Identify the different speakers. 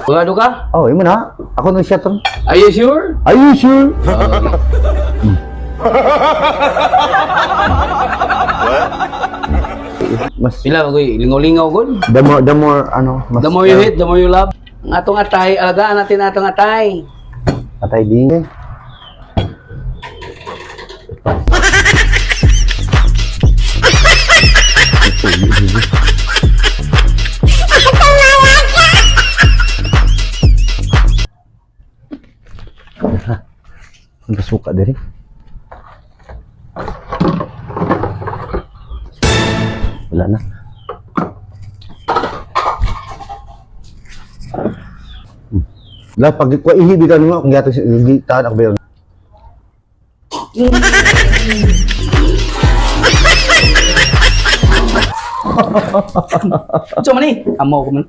Speaker 1: Pagado ka?
Speaker 2: Oh, imo na. Ako nung shot.
Speaker 1: Are you sure?
Speaker 2: Are you sure? Mas
Speaker 1: Pila magoy, lingaw-lingaw gud.
Speaker 2: the more ano, mas
Speaker 1: The more you hit, the more you love. Ang atong atay, alagaan natin atong atay.
Speaker 2: Atay din. Ang suka diri. Wala na. Lah pag ko ihibigan mo kung gato tahan ako ba yun.
Speaker 1: Unsa man ni? Amo ko man.